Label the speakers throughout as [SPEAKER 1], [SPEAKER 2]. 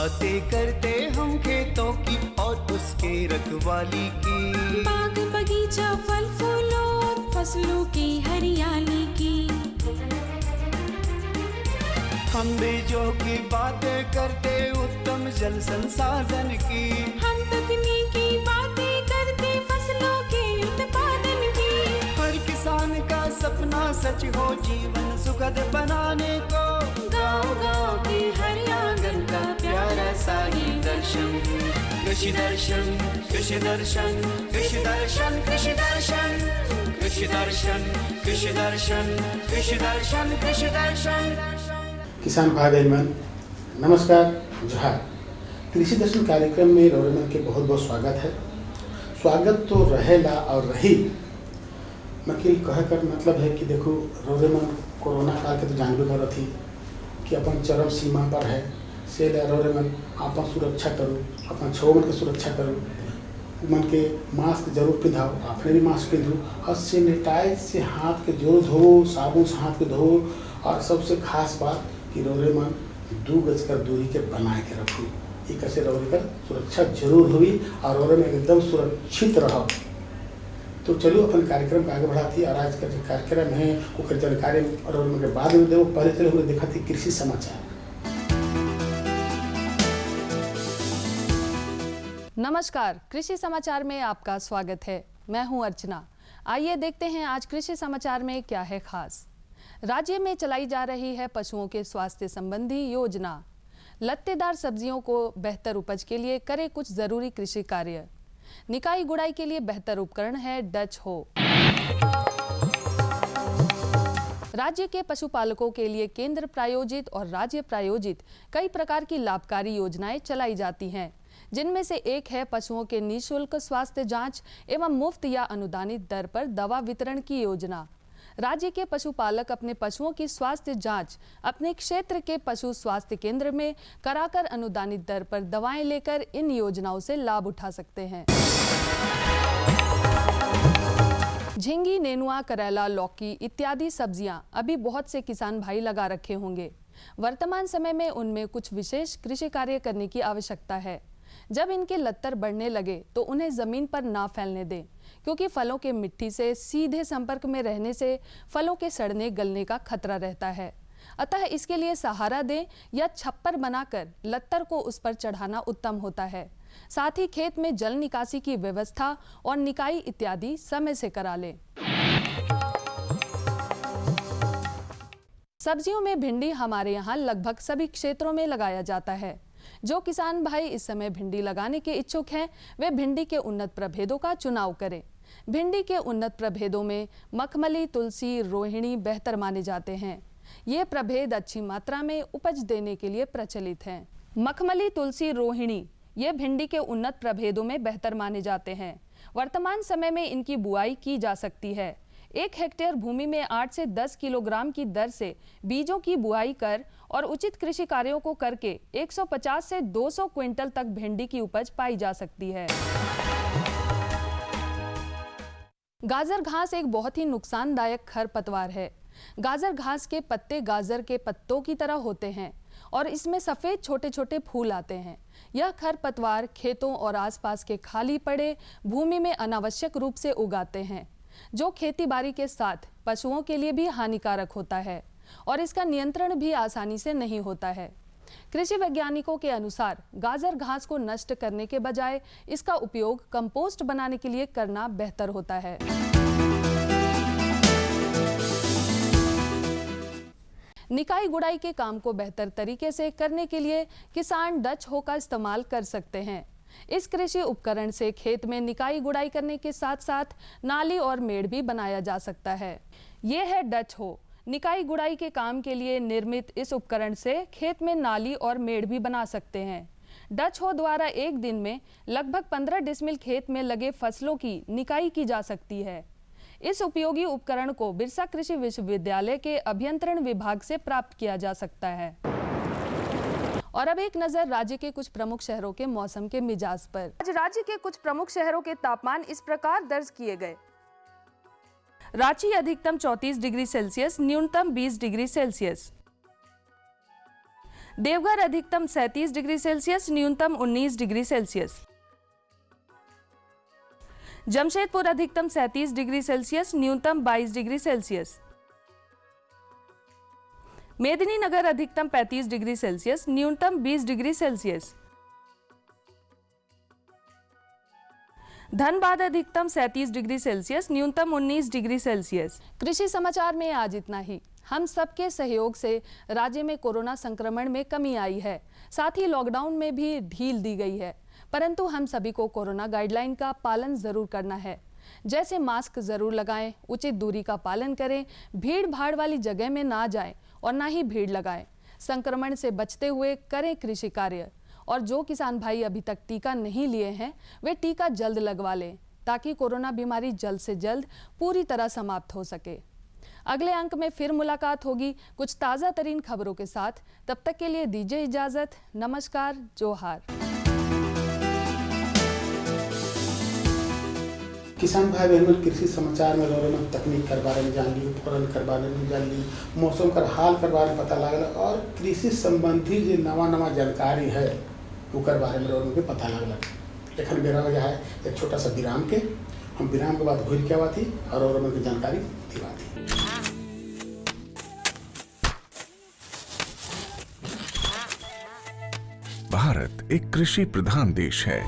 [SPEAKER 1] बातें करते हम खेतों की और उसके रखवाली की,
[SPEAKER 2] बाग बगीचा फल फूलों और फसलों की हरियाली की।
[SPEAKER 1] हम बीजों की बातें करते उत्तम जल संसाधन की,
[SPEAKER 2] हम तकनीकी बातें करते फसलों के उत्पादन की।
[SPEAKER 1] हर किसान का सपना सच हो जीवन सुखद बनाने को,
[SPEAKER 2] गाँव-गाँव के हर आंगन का प्यारा सा ये दर्शन।
[SPEAKER 1] कृषि दर्शन, कृषि दर्शन, कृषि दर्शन, कृषि दर्शन, कृषि दर्शन, कृषि दर्शन, कृषि दर्शन, कृषि दर्शन।
[SPEAKER 3] किसान भाई बहन नमस्कार, जोहार। कृषि दर्शन कार्यक्रम में रौरेमन के बहुत बहुत स्वागत है। स्वागत तो रहेला और रही, मकील कह कर मतलब है कि देखो रौरेमन कोरोना काल के तो जानबे कर थी कि अपन चरम सीमा पर है, से रौरेमन अपन सुरक्षा करो, अपन छुओं के सुरक्षा करो, मन के मास्क जरूर पिंधाओ, आपने भी मास्क पिंधो और सैनिटाइज से हाथ के जरूर धो, साबुन से हाथ के धो। और सबसे खास बात कि रौरेमन 2 गज कर दूरी के बनाए के रखो, एक से रौरे कर सुरक्षा जरूर हुई और रौरेमन एकदम सुरक्षित रहो। तो चलो अपन कार्यक्रम का आगे बढ़ाती। और आज का जो कार्यक्रम है वो जानकारी रौरेमन के बाद में दो, पहले चलो हमने देखा थी कृषि समाचार।
[SPEAKER 4] नमस्कार, कृषि समाचार में आपका स्वागत है। मैं हूं अर्चना। आइए देखते हैं आज कृषि समाचार में क्या है खास। राज्य में चलाई जा रही है पशुओं के स्वास्थ्य संबंधी योजना। लत्तेदार सब्जियों को बेहतर उपज के लिए करे कुछ जरूरी कृषि कार्य। निकाई गुड़ाई के लिए बेहतर उपकरण है डच हो। राज्य के पशुपालकों के लिए केंद्र प्रायोजित और राज्य प्रायोजित कई प्रकार की लाभकारी योजनाएं चलाई जाती हैं, जिनमें से एक है पशुओं के निःशुल्क स्वास्थ्य जांच एवं मुफ्त या अनुदानित दर पर दवा वितरण की योजना। राज्य के पशुपालक अपने पशुओं की स्वास्थ्य जांच अपने क्षेत्र के पशु स्वास्थ्य केंद्र में कराकर अनुदानित दर पर दवाएं लेकर इन योजनाओं से लाभ उठा सकते हैं। झींगी, नेनुआ, करेला, लौकी इत्यादि सब्जियां अभी बहुत से किसान भाई लगा रखे होंगे। वर्तमान समय में उनमें कुछ विशेष कृषि कार्य करने की आवश्यकता है। जब इनके लत्तर बढ़ने लगे तो उन्हें जमीन पर ना फैलने दें, क्योंकि फलों के मिट्टी से सीधे संपर्क में रहने से फलों के सड़ने गलने का खतरा रहता है। अतः इसके लिए सहारा दें या छप्पर बनाकर लत्तर को उस पर चढ़ाना उत्तम होता है। साथ ही खेत में जल निकासी की व्यवस्था और निकाई इत्यादि समय से करा लें। सब्जियों में भिंडी हमारे यहाँ लगभग सभी क्षेत्रों में लगाया जाता है। जो किसान भाई इस समय भिंडी लगाने के इच्छुक हैं, वे भिंडी के उन्नत प्रभेदों का चुनाव करें। भिंडी के उन्नत प्रभेदों में मखमली, तुलसी, रोहिणी बेहतर माने जाते हैं। ये प्रभेद अच्छी मात्रा में उपज देने के लिए प्रचलित हैं। मखमली, तुलसी, रोहिणी ये भिंडी के उन्नत प्रभेदों में बेहतर माने जाते हैं। वर्तमान समय में इनकी बुआई की जा सकती है। 1 हेक्टेयर भूमि में 8 से 10 किलोग्राम की दर से बीजों की बुआई कर और उचित कृषि कार्यों को करके 150 से 200 क्विंटल तक भिंडी की उपज पाई जा सकती है। गाजर घास एक बहुत ही नुकसानदायक खरपतवार है। गाजर घास के पत्ते गाजर के पत्तों की तरह होते हैं और इसमें सफेद छोटे छोटे फूल आते हैं। यह खरपतवार खेतों और आसपास के खाली पड़े भूमि में अनावश्यक रूप से उगाते हैं, जो खेती बाड़ी के साथ पशुओं के लिए भी हानिकारक होता है और इसका नियंत्रण भी आसानी से नहीं होता है। कृषि वैज्ञानिकों के अनुसार गाजर घास को नष्ट करने के बजाय इसका उपयोग कंपोस्ट बनाने के लिए करना बेहतर होता है। निकाई गुड़ाई के काम को बेहतर तरीके से करने के लिए किसान डच हो का इस्तेमाल कर सकते हैं। इस कृषि उपकरण से खेत में निकाई गुड़ाई करने के साथ साथ नाली और मेड़ भी बनाया जा सकता है। ये है डच हो। निकाई गुड़ाई के काम के लिए निर्मित इस उपकरण से खेत में नाली और मेड़ भी बना सकते हैं। डच हो द्वारा एक दिन में लगभग 15 डिसमिल खेत में लगे फसलों की निकाई की जा सकती है। इस उपयोगी उपकरण को बिरसा कृषि विश्वविद्यालय के अभियंत्रण विभाग से प्राप्त किया जा सकता है। और अब एक नजर राज्य के कुछ प्रमुख शहरों के मौसम के मिजाज पर। आज राज्य के कुछ प्रमुख शहरों के तापमान इस प्रकार दर्ज किए गए। रांची अधिकतम 34 डिग्री सेल्सियस, न्यूनतम 20 डिग्री सेल्सियस। देवघर अधिकतम 37 डिग्री सेल्सियस, न्यूनतम 19 डिग्री सेल्सियस। जमशेदपुर अधिकतम 37 डिग्री सेल्सियस, न्यूनतम 22 डिग्री सेल्सियस। मेदिनीनगर अधिकतम 35 डिग्री सेल्सियस, न्यूनतम 20 डिग्री सेल्सियस। धनबाद अधिकतम 37 डिग्री सेल्सियस, न्यूनतम 19 डिग्री सेल्सियस। कृषि समाचार में आज इतना ही। हम सबके सहयोग से राज्य में कोरोना संक्रमण में कमी आई है, साथ ही लॉकडाउन में भी ढील दी गई है, परंतु हम सभी को कोरोना गाइडलाइन का पालन जरूर करना है। जैसे मास्क जरूर लगाएं, उचित दूरी का पालन करें, भीड़ भाड़ वाली जगह में ना जाएं और ना ही भीड़ लगाएं। संक्रमण से बचते हुए करें कृषि कार्य। और जो किसान भाई अभी तक टीका नहीं लिए हैं, वे टीका जल्द लगवा लें ताकि कोरोना बीमारी जल्द से जल्द पूरी तरह समाप्त हो सके। अगले अंक में फिर मुलाकात होगी कुछ ताज़ा तरीन खबरों के साथ। तब तक के लिए दीजिए इजाजत। नमस्कार, जोहार।
[SPEAKER 3] किसान भाई बहन कृषि समाचार में रोजमर्रा तकनीक के बारे में जान ली, उपकरण के बारे में जान ली, मौसम का हाल के बारे में पता लगल और कृषि संबंधी जो नवा जानकारी है ओकर बारे में रोजमर्रा पता लगल। एखन बेरा वजह है एक छोटा सा विराम के। हम विराम के बाद घूर के आवाती और रोजमर्रा की जानकारी दिवाती।
[SPEAKER 5] भारत एक कृषि प्रधान देश है।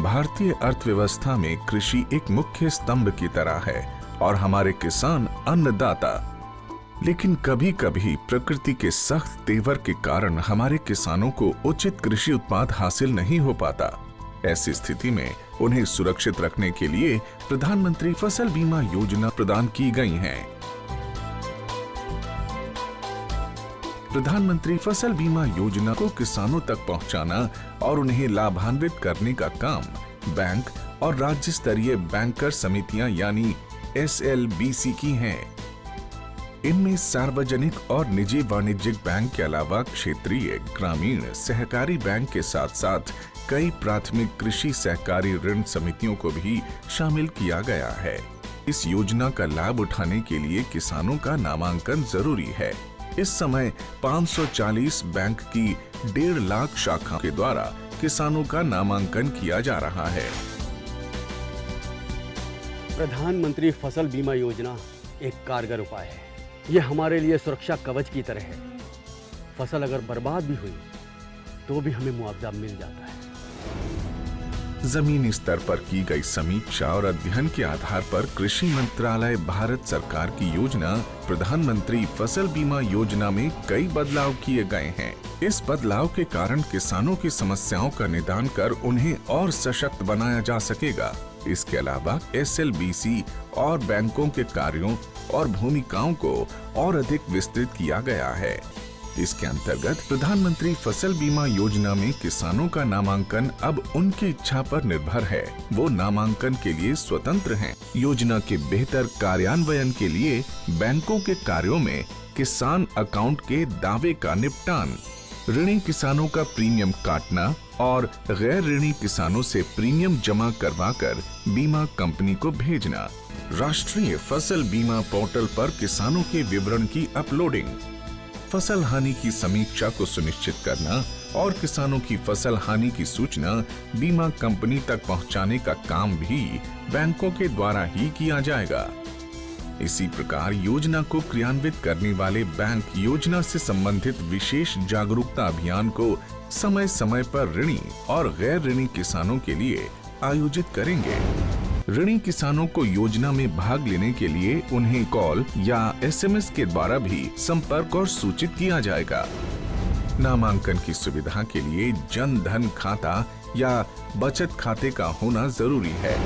[SPEAKER 5] भारतीय अर्थव्यवस्था में कृषि एक मुख्य स्तंभ की तरह है और हमारे किसान अन्नदाता। लेकिन कभी कभी प्रकृति के सख्त तेवर के कारण हमारे किसानों को उचित कृषि उत्पाद हासिल नहीं हो पाता। ऐसी स्थिति में उन्हें सुरक्षित रखने के लिए प्रधानमंत्री फसल बीमा योजना प्रदान की गई है। प्रधानमंत्री फसल बीमा योजना को किसानों तक पहुंचाना और उन्हें लाभान्वित करने का काम बैंक और राज्य स्तरीय बैंकर समितियां यानी SLBC की हैं। इनमें सार्वजनिक और निजी वाणिज्यिक बैंक के अलावा क्षेत्रीय, ग्रामीण, सहकारी बैंक के साथ साथ कई प्राथमिक कृषि सहकारी ऋण समितियों को भी शामिल किया गया है। इस योजना का लाभ उठाने के लिए किसानों का नामांकन जरूरी है। इस समय 540 बैंक की 1.5 लाख शाखाओं के द्वारा किसानों का नामांकन किया जा रहा है।
[SPEAKER 6] प्रधानमंत्री फसल बीमा योजना एक कारगर उपाय है। यह हमारे लिए सुरक्षा कवच की तरह है। फसल अगर बर्बाद भी हुई तो भी हमें मुआवजा मिल जाता है।
[SPEAKER 5] जमीनी स्तर पर की गई समीक्षा और अध्ययन के आधार पर कृषि मंत्रालय भारत सरकार की योजना प्रधानमंत्री फसल बीमा योजना में कई बदलाव किए गए हैं। इस बदलाव के कारण किसानों की समस्याओं का निदान कर उन्हें और सशक्त बनाया जा सकेगा। इसके अलावा SLBC और बैंकों के कार्यों और भूमिकाओं को और अधिक विस्तृत किया गया है। इसके अंतर्गत प्रधानमंत्री फसल बीमा योजना में किसानों का नामांकन अब उनकी इच्छा पर निर्भर है। वो नामांकन के लिए स्वतंत्र हैं। योजना के बेहतर कार्यान्वयन के लिए बैंकों के कार्यों में किसान अकाउंट के दावे का निपटान, ऋणी किसानों का प्रीमियम काटना और गैर ऋणी किसानों से प्रीमियम जमा करवाकर बीमा कंपनी को भेजना, राष्ट्रीय फसल बीमा पोर्टल पर किसानों के विवरण की अपलोडिंग, फसल हानि की समीक्षा को सुनिश्चित करना और किसानों की फसल हानि की सूचना बीमा कंपनी तक पहुंचाने का काम भी बैंकों के द्वारा ही किया जाएगा। इसी प्रकार योजना को क्रियान्वित करने वाले बैंक योजना से संबंधित विशेष जागरूकता अभियान को समय समय पर ऋणी और गैर ऋणी किसानों के लिए आयोजित करेंगे। ऋणी किसानों को योजना में भाग लेने के लिए उन्हें कॉल या SMS के द्वारा भी संपर्क और सूचित किया जाएगा। नामांकन की सुविधा के लिए जन धन खाता या बचत खाते का होना जरूरी है।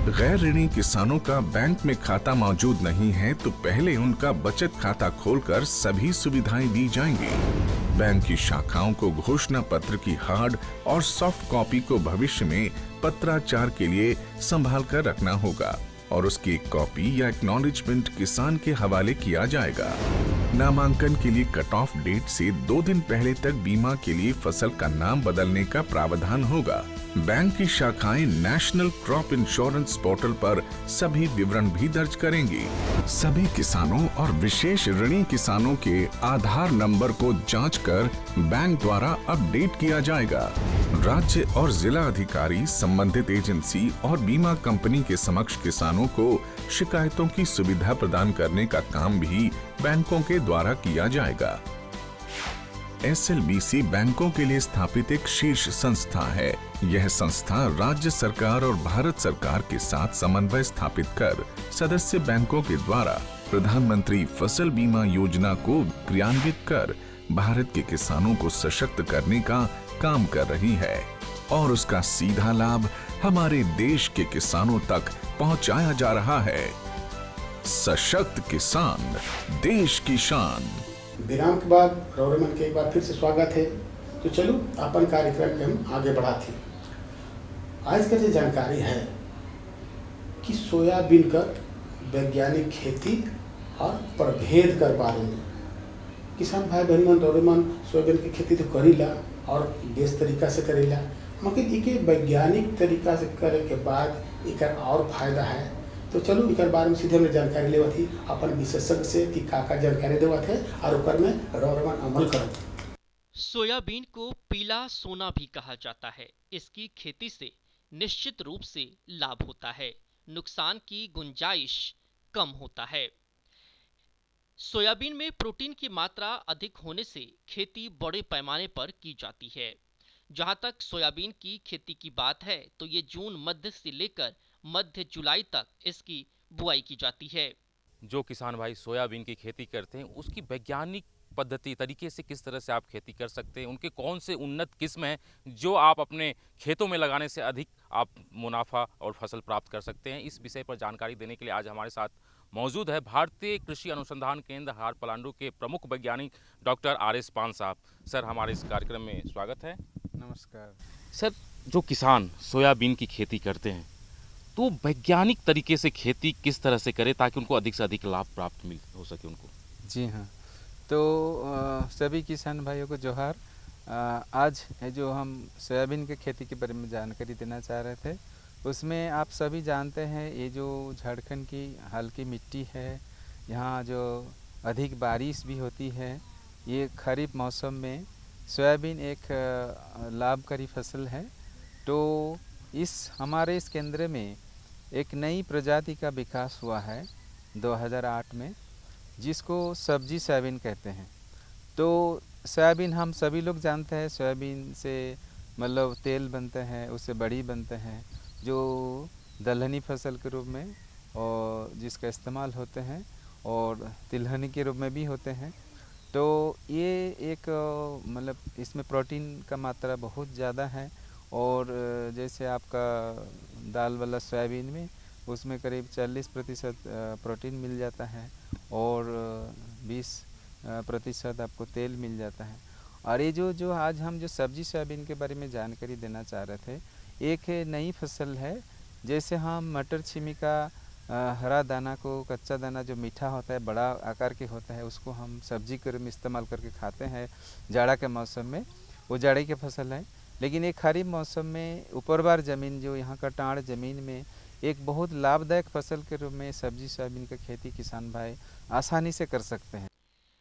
[SPEAKER 5] गैर ऋणी किसानों का बैंक में खाता मौजूद नहीं है तो पहले उनका बचत खाता खोलकर सभी सुविधाएं दी जाएंगी। बैंक की शाखाओं को घोषणा पत्र की हार्ड और सॉफ्ट कॉपी को भविष्य में पत्राचार के लिए संभाल कर रखना होगा और उसकी एक कॉपी या एक्नॉलेजमेंट किसान के हवाले किया जाएगा। नामांकन के लिए कट ऑफ डेट से 2 दिन पहले तक बीमा के लिए फसल का नाम बदलने का प्रावधान होगा। बैंक की शाखाएं नेशनल क्रॉप इंश्योरेंस पोर्टल पर सभी विवरण भी दर्ज करेंगी। सभी किसानों और विशेष ऋणी किसानों के आधार नंबर को जांचकर बैंक द्वारा अपडेट किया जाएगा। राज्य और जिला अधिकारी संबंधित एजेंसी और बीमा कंपनी के समक्ष किसानों को शिकायतों की सुविधा प्रदान करने का काम भी बैंकों के द्वारा किया जाएगा। SLBC बैंकों के लिए स्थापित एक शीर्ष संस्था है। यह संस्था राज्य सरकार और भारत सरकार के साथ समन्वय स्थापित कर सदस्य बैंकों के द्वारा प्रधानमंत्री फसल बीमा योजना को क्रियान्वित कर भारत के किसानों को सशक्त करने का काम कर रही है और उसका सीधा लाभ हमारे देश के किसानों तक पहुंचाया जा रहा है। सशक्त किसान, देश की शान।
[SPEAKER 3] विराम के बाद रौरमन के एक बार फिर से स्वागत है। तो चलो अपन कार्यक्रम के हम आगे बढ़ाते हैं। आज का जो जानकारी है कि सोयाबीन का वैज्ञानिक खेती और प्रभेद कर बारे में किसान भाई बहन मन रौरमन सोयाबीन की खेती तो करीला और बेस तरीका से करेला, मगर इके वैज्ञानिक तरीका से करे के बाद एक और फायदा है। तो चलो इकर बारे में सीधे हमने जानकारी लेवत ही अपन विशेषज्ञ से कि का जानकारी देवत है और ऊपर में रौरमन अमल करत।
[SPEAKER 7] सोयाबीन को पीला सोना भी कहा जाता है। इसकी खेती से निश्चित रूप से लाभ होता है, नुकसान की गुंजाइश कम होता है। सोयाबीन में प्रोटीन की मात्रा अधिक होने से खेती बड़े पैमाने पर की जाती है। जहां तक सोयाबीन की खेती की बात है तो ये जून मध्य से लेकर मध्य जुलाई तक इसकी बुआई की जाती है।
[SPEAKER 8] जो किसान भाई सोयाबीन की खेती करते हैं उसकी वैज्ञानिक पद्धति तरीके से किस तरह से आप खेती कर सकते हैं, उनके कौन से उन्नत किस्म हैं जो आप अपने खेतों में लगाने से अधिक आप मुनाफा और फसल प्राप्त कर सकते हैं, इस विषय पर जानकारी देने के लिए आज हमारे साथ मौजूद है भारतीय कृषि अनुसंधान केंद्र हार पलांडू के प्रमुख वैज्ञानिक डॉक्टर RS पान साहब। सर, हमारे इस कार्यक्रम में स्वागत है।
[SPEAKER 9] नमस्कार
[SPEAKER 8] सर, जो किसान सोयाबीन की खेती करते हैं तो वैज्ञानिक तरीके से खेती किस तरह से करें ताकि उनको अधिक से अधिक लाभ प्राप्त हो सके उनको?
[SPEAKER 9] जी हाँ, तो सभी किसान भाइयों को जोहार। आज जो हम सोयाबीन के खेती के बारे में जानकारी देना चाह रहे थे, उसमें आप सभी जानते हैं ये जो झारखंड की हल्की मिट्टी है, यहाँ जो अधिक बारिश भी होती है, ये खरीफ मौसम में सोयाबीन एक लाभकारी फसल है। तो हमारे इस केंद्र में एक नई प्रजाति का विकास हुआ है 2008 में, जिसको सब्जी सोयाबीन कहते हैं। तो सोयाबीन हम सभी लोग जानते हैं, सोयाबीन से मतलब तेल बनते हैं, उससे बड़ी बनते हैं जो दलहनी फसल के रूप में और जिसका इस्तेमाल होते हैं और तिलहनी के रूप में भी होते हैं। तो ये एक मतलब इसमें प्रोटीन का मात्रा बहुत ज़्यादा है और जैसे आपका दाल वाला सोयाबीन में उसमें करीब 40% प्रोटीन मिल जाता है और 20% आपको तेल मिल जाता है। और ये जो आज हम जो सब्जी सोयाबीन के बारे में जानकारी देना चाह रहे थे, एक नई फसल है। जैसे हम मटर छिमी का हरा दाना को, कच्चा दाना जो मीठा होता है, बड़ा आकार के होता है, उसको हम सब्जी के रूप में इस्तेमाल करके खाते हैं जाड़ा के मौसम में, वो जाड़े की फसल है। लेकिन एक खरीफ मौसम में ऊपरवार ज़मीन, जो यहाँ का टाड़ ज़मीन में एक बहुत लाभदायक फसल के रूप में सब्जी सोयाबीन की खेती किसान भाई आसानी से कर सकते हैं।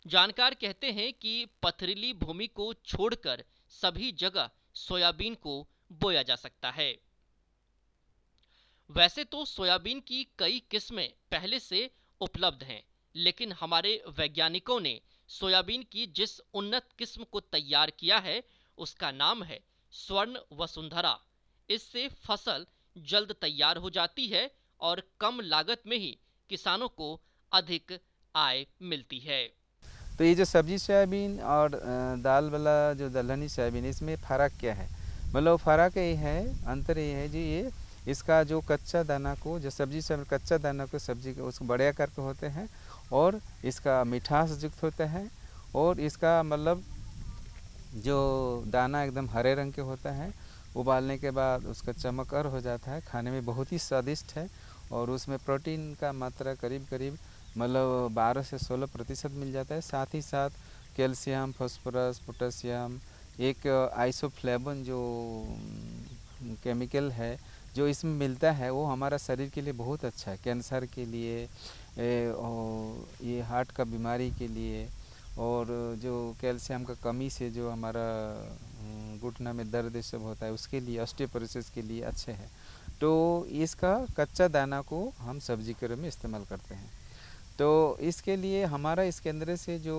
[SPEAKER 7] जानकार कहते हैं कि पथरीली भूमि को छोड़कर सभी जगह सोयाबीन को बोया जा सकता है। वैसे तो सोयाबीन की कई किस्में पहले से उपलब्ध हैं, लेकिन हमारे वैज्ञानिकों ने सोयाबीन की जिस उन्नत किस्म को तैयार किया है उसका नाम है स्वर्ण वसुंधरा। इससे फसल जल्द तैयार हो जाती है और कम लागत में ही किसानों को अधिक आय मिलती है।
[SPEAKER 9] तो ये जो सब्जी सोयाबीन और दाल वाला जो दलहनी सोयाबीन, इसमें फ़र्क क्या है? मतलब फ़र्क ये है, अंतर ये है जी, ये इसका जो कच्चा दाना को, जो सब्जी सोयाबीन कच्चा दाना को सब्जी के उसको बड़े आकार के होते हैं और इसका मिठास युक्त होता है और इसका मतलब जो दाना एकदम हरे रंग के होता है, उबालने के बाद उसका चमक और हो जाता है, खाने में बहुत ही स्वादिष्ट है और उसमें प्रोटीन का मात्रा करीब करीब मतलब 12 से 16% मिल जाता है। साथ ही साथ कैल्शियम, फास्फोरस, पोटेशियम, एक आइसोफ्लेवन जो केमिकल है जो इसमें मिलता है, वो हमारा शरीर के लिए बहुत अच्छा है। कैंसर के लिए, ये हार्ट का बीमारी के लिए, और जो कैल्शियम का कमी से जो हमारा घुटना में दर्द सब होता है उसके लिए, ऑस्टियोपोरोसिस के लिए अच्छे है। तो इसका कच्चा दाना को हम सब्जी के रूप में इस्तेमाल करते हैं। तो इसके लिए हमारा इसके अंदर से जो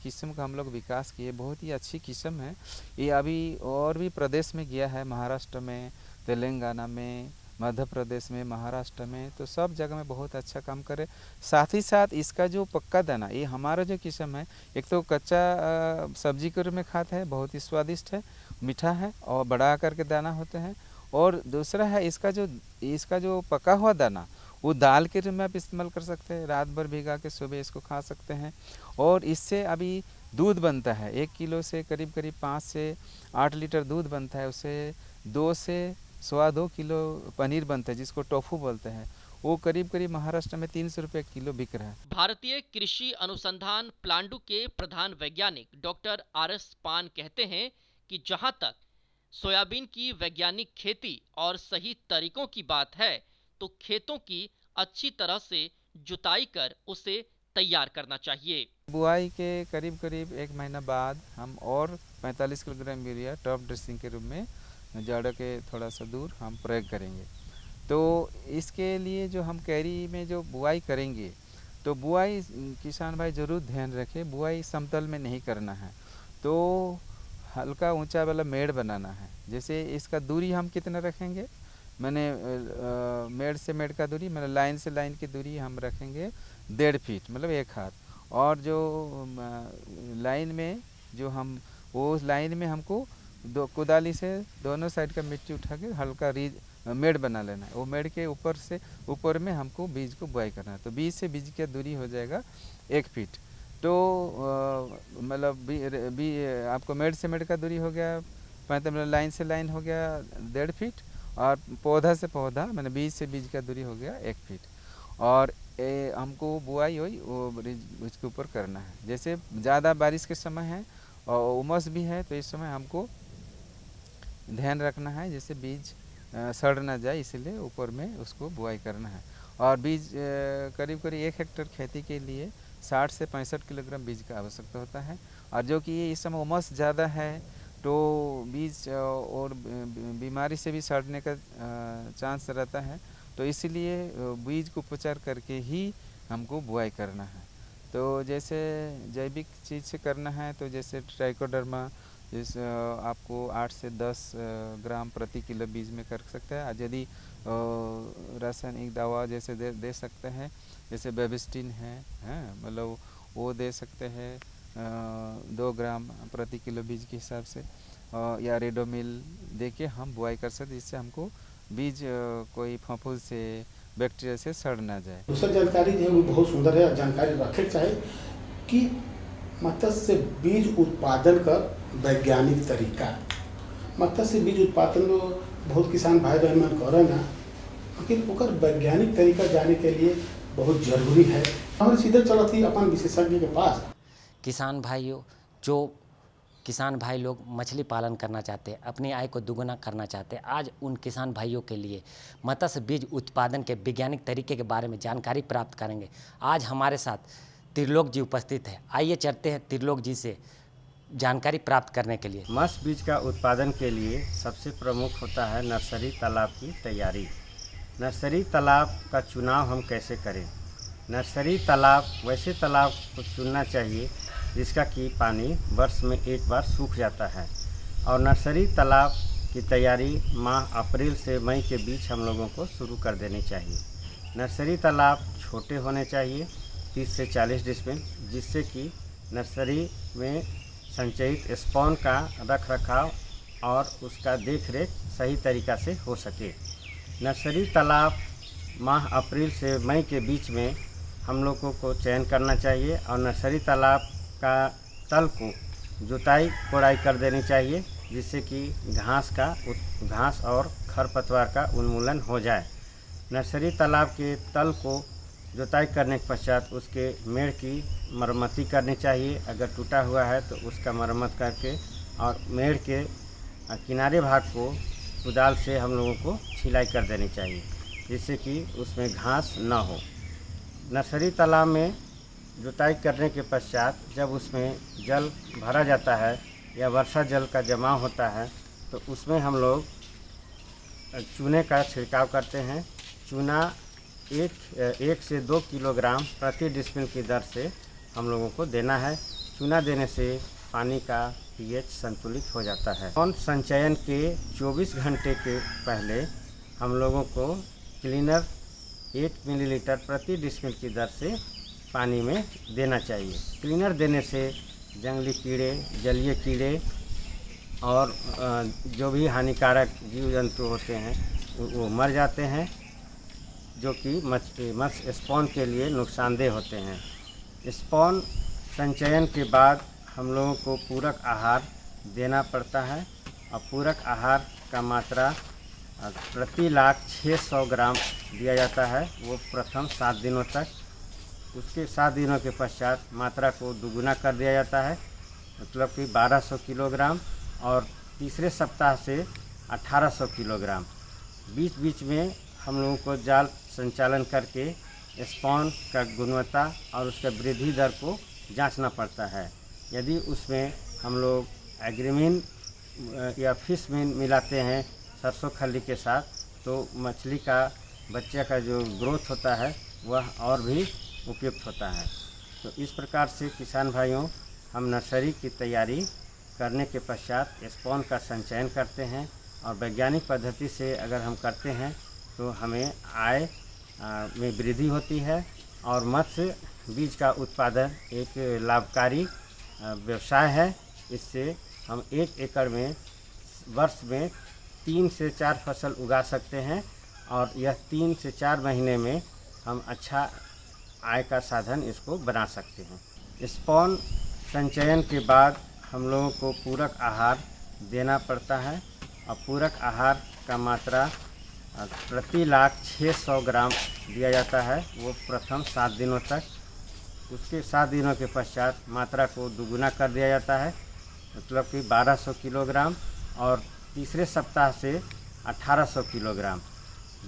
[SPEAKER 9] किस्म का हम लोग विकास किए, बहुत ही अच्छी किस्म है। ये अभी और भी प्रदेश में गया है, महाराष्ट्र में, तेलंगाना में, मध्य प्रदेश में, महाराष्ट्र में, तो सब जगह में बहुत अच्छा काम करे। साथ ही साथ इसका जो पक्का दाना, ये हमारा जो किस्म है, एक तो कच्चा सब्जी के रूप में खाते हैं, बहुत ही स्वादिष्ट है, मीठा है और बड़ा आकार के दाना होते हैं। और दूसरा है इसका जो पका हुआ दाना, वो दाल के रूप में आप इस्तेमाल कर सकते हैं, रात भर भिगा के सुबह इसको खा सकते हैं। और इससे अभी दूध बनता है, 1 किलो से करीब 5 से 8 लीटर दूध बनता है। उससे 2 से 2.25 किलो पनीर बनता है, जिसको टोफू बोलते हैं। वो करीब महाराष्ट्र में 300 रुपये किलो बिक रहा है।
[SPEAKER 7] भारतीय कृषि अनुसंधान प्लांडू के प्रधान वैज्ञानिक डॉक्टर RS पान कहते हैं कि जहां तक सोयाबीन की वैज्ञानिक खेती और सही तरीकों की बात है, तो खेतों की अच्छी तरह से जुताई कर उसे तैयार करना चाहिए।
[SPEAKER 9] बुआई के करीब 1 महीना बाद हम और 45 किलोग्राम यूरिया टॉप ड्रेसिंग के रूप में जड़ के थोड़ा सा दूर हम प्रयोग करेंगे। तो इसके लिए जो हम कैरी में जो बुआई करेंगे, तो बुआई किसान भाई ज़रूर ध्यान रखें, बुआई समतल में नहीं करना है, तो हल्का ऊंचा वाला मेड़ बनाना है। जैसे इसका दूरी हम कितना रखेंगे, मैंने मेड़ से मेड़ का दूरी, मैंने लाइन से लाइन की दूरी हम रखेंगे 1.5 फीट, मतलब 1 हाथ। और जो लाइन में जो हम, वो लाइन में हमको कुदाली से दोनों साइड का मिट्टी उठा के हल्का मेड़ बना लेना है। वो मेड़ के ऊपर में हमको बीज को बुआई करना है। तो बीज से बीज की दूरी हो जाएगा 1 फीट। तो मतलब आपको मेड़ से मेड़ का दूरी हो गया, मतलब लाइन से लाइन हो गया 1.5 फीट, और पौधा से पौधा मैंने बीज से बीज का दूरी हो गया 1 फीट। और हमको बुआई हुई वो इसके ऊपर करना है। जैसे ज़्यादा बारिश के समय है और उमस भी है, तो इस समय हमको ध्यान रखना है जैसे बीज सड़ ना जाए, इसलिए ऊपर में उसको बुआई करना है। और बीज करीब 1 हेक्टेयर खेती के लिए 60 से 65 किलोग्राम बीज का आवश्यकता होता है। और जो कि इस समय उमस ज़्यादा है, तो बीज और बीमारी से भी सड़ने का चांस रहता है, तो इसलिए बीज को उपचार करके ही हमको बुआई करना है। तो जैसे जैविक चीज़ से करना है, तो जैसे ट्राइकोडर्मा जिस आपको 8 से 10 ग्राम प्रति किलो बीज में कर सकते हैं। और यदि रासायनिक दवा जैसे दे सकते हैं, जैसे बेबिस्टिन है, मतलब वो दे सकते हैं 2 ग्राम प्रति किलो बीज के हिसाब से, या रेडोमिल दे के हम बुआई कर सकते, जिससे हमको बीज कोई फफूंद से, बैक्टीरिया से सड़ ना जाए।
[SPEAKER 3] दूसरी जानकारी जो है वो बहुत सुंदर है। जानकारी रखे चाहे कि मत्स्य बीज उत्पादन का वैज्ञानिक तरीका, मत्स्य बीज उत्पादन बहुत किसान भाई बहन मन करे ना, लेकिन ओकर वैज्ञानिक तरीका जाने के लिए बहुत जरूरी है। हमारे सीधे चलत ही अपन विशेषज्ञ के पास।
[SPEAKER 10] किसान भाइयों, जो किसान भाई लोग मछली पालन करना चाहते हैं, अपनी आय को दुगना करना चाहते हैं, आज उन किसान भाइयों के लिए मत्स्य बीज उत्पादन के वैज्ञानिक तरीके के बारे में जानकारी प्राप्त करेंगे। आज हमारे साथ त्रिलोक जी उपस्थित है। आइए चलते हैं त्रिलोक जी से जानकारी प्राप्त करने के लिए।
[SPEAKER 11] मत्स्य बीज का उत्पादन के लिए सबसे प्रमुख होता है नर्सरी तालाब की तैयारी। नर्सरी तालाब का चुनाव हम कैसे करें? नर्सरी तालाब वैसे तालाब को चुनना चाहिए जिसका कि पानी वर्ष में एक बार सूख जाता है। और नर्सरी तालाब की तैयारी माह अप्रैल से मई के बीच हम लोगों को शुरू कर देनी चाहिए। नर्सरी तालाब छोटे होने चाहिए, 30 से 40 डिसमिल, जिससे कि नर्सरी में संचयित स्पॉन का रख रखाव और उसका देखरेख सही तरीक़ा से हो सके। नर्सरी तालाब माह अप्रैल से मई के बीच में हम लोगों को चयन करना चाहिए और नर्सरी तालाब का तल को जुताई कोड़ाई कर देनी चाहिए, जिससे कि घास और खरपतवार का उन्मूलन हो जाए। नर्सरी तालाब के तल को जुताई करने के पश्चात उसके मेड़ की मरम्मती करनी चाहिए। अगर टूटा हुआ है तो उसका मरम्मत करके और मेड़ के किनारे भाग को कुदाल से हम लोगों को छिलाई कर देनी चाहिए, जिससे कि उसमें घास न हो। नर्सरी तालाब में जुताई करने के पश्चात जब उसमें जल भरा जाता है या वर्षा जल का जमाव होता है तो उसमें हम लोग चूने का छिड़काव करते हैं। चूना 1 से 2 किलोग्राम प्रति डिसमिल की दर से हम लोगों को देना है। चूना देने से पानी का पीएच संतुलित हो जाता है। और संचयन के 24 घंटे के पहले हम लोगों को क्लीनर 1 मिलीलीटर प्रति डिसमिल की दर से पानी में देना चाहिए। क्लीनर देने से जंगली कीड़े, जलीय कीड़े और जो भी हानिकारक जीव जंतु होते हैं वो मर जाते हैं, जो कि मत्स्य स्पॉन के लिए नुकसानदेह होते हैं। स्पॉन संचयन के बाद हम लोगों को पूरक आहार देना पड़ता है और पूरक आहार का मात्रा प्रति लाख 600 ग्राम दिया जाता है, वो प्रथम 7 दिनों तक। उसके 7 दिनों के पश्चात मात्रा को दुगुना कर दिया जाता है, मतलब कि 1200 किलोग्राम, और तीसरे सप्ताह से 1800 किलोग्राम। बीच बीच में हम लोगों को जाल संचालन करके स्पॉन का गुणवत्ता और उसका वृद्धि दर को जांचना पड़ता है। यदि उसमें हम लोग एग्रीमीन या फिश मीन मिलाते हैं सरसों खल्ली के साथ, तो मछली का बच्चे का जो ग्रोथ होता है वह और भी उपयुक्त होता है। तो इस प्रकार से किसान भाइयों, हम नर्सरी की तैयारी करने के पश्चात स्पॉन का संचयन करते हैं और वैज्ञानिक पद्धति से अगर हम करते हैं तो हमें आय में वृद्धि होती है और मत्स्य बीज का उत्पादन एक लाभकारी व्यवसाय है। इससे हम 1 एकड़ में वर्ष में 3 से 4 फसल उगा सकते हैं और यह 3 से 4 महीने में हम अच्छा आय का साधन इसको बना सकते हैं। स्पॉन संचयन के बाद हम लोगों को पूरक आहार देना पड़ता है और पूरक आहार का मात्रा प्रति लाख 600 ग्राम दिया जाता है, वो प्रथम 7 दिनों तक। उसके 7 दिनों के पश्चात मात्रा को दुगुना कर दिया जाता है, मतलब कि 1200 किलोग्राम, और तीसरे सप्ताह से 1800 किलोग्राम।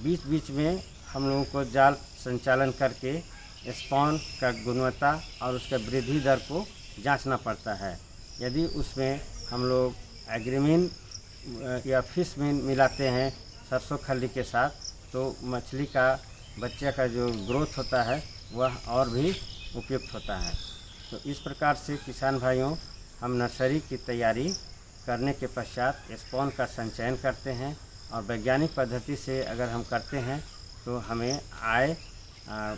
[SPEAKER 11] बीच बीच में हम लोगों को जाल संचालन करके स्पॉन का गुणवत्ता और उसका वृद्धि दर को जांचना पड़ता है। यदि उसमें हम लोग एग्रीमीन या फिश मीन मिलाते हैं सरसों खल्ली के साथ, तो मछली का बच्चे का जो ग्रोथ होता है वह और भी उपयुक्त होता है। तो इस प्रकार से किसान भाइयों, हम नर्सरी की तैयारी करने के पश्चात स्पॉन का संचयन करते हैं और वैज्ञानिक पद्धति से अगर हम करते हैं तो हमें आय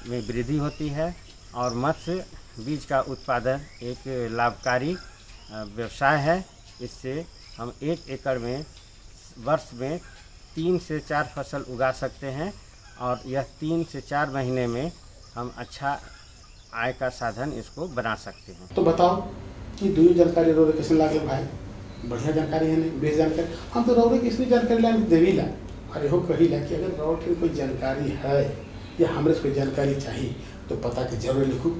[SPEAKER 11] में वृद्धि होती है और मत्स्य बीज का उत्पादन एक लाभकारी व्यवसाय है। इससे हम 1 एकड़ में वर्ष में 3 से 4 फसल उगा सकते हैं और यह 3 से 4 महीने में हम अच्छा आय का साधन इसको बना सकते हैं।
[SPEAKER 3] तो बताओ कि दुई जानकारी रोरे कैसे लागे भाई, बढ़िया जानकारी है नहीं, बेस जानकारी हम तो रोरे किसने जानकारी लाने देवीला। अरे हो कही ला कि अगर रोड की कोई जानकारी है या हमारे से कोई जानकारी चाहिए तो पता के जरूर लिखो।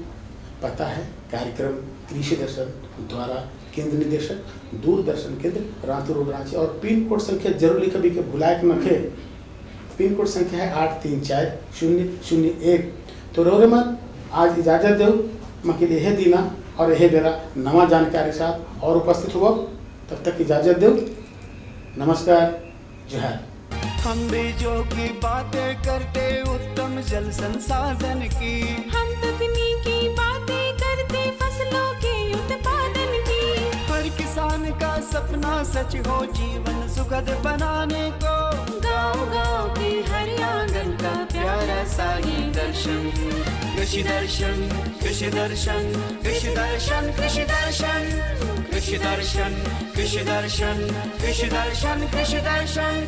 [SPEAKER 3] पता है कार्यक्रम कृषि दर्शन द्वारा केंद्र निदेशक दूरदर्शन केंद्र रांतू रोड रांची, और पिन कोड संख्या जरूर लिख भी के भुलाए नखे। पिन कोड संख्या है 834001। तो रोरे मन आज इजाजत दो मके यह दीना और यह बेरा नवा जानकारी साथ और उपस्थित हुआ। तब तक इजाजत दो, नमस्कार, जोहार।
[SPEAKER 1] हम बीजों की बातें करते उत्तम जल संसाधन की,
[SPEAKER 2] हम तकनीकी बातें करते फसलों के उत्पादन की।
[SPEAKER 1] हर किसान का सपना सच हो जीवन सुखद बनाने को,
[SPEAKER 2] गाँव-गाँव के हर आंगन का प्यारा सा ये दर्शन।
[SPEAKER 1] कृषि दर्शन, कृषि दर्शन, कृषि दर्शन, कृषि दर्शन, कृषि दर्शन, कृषि दर्शन, कृषि दर्शन, कृषि दर्शन।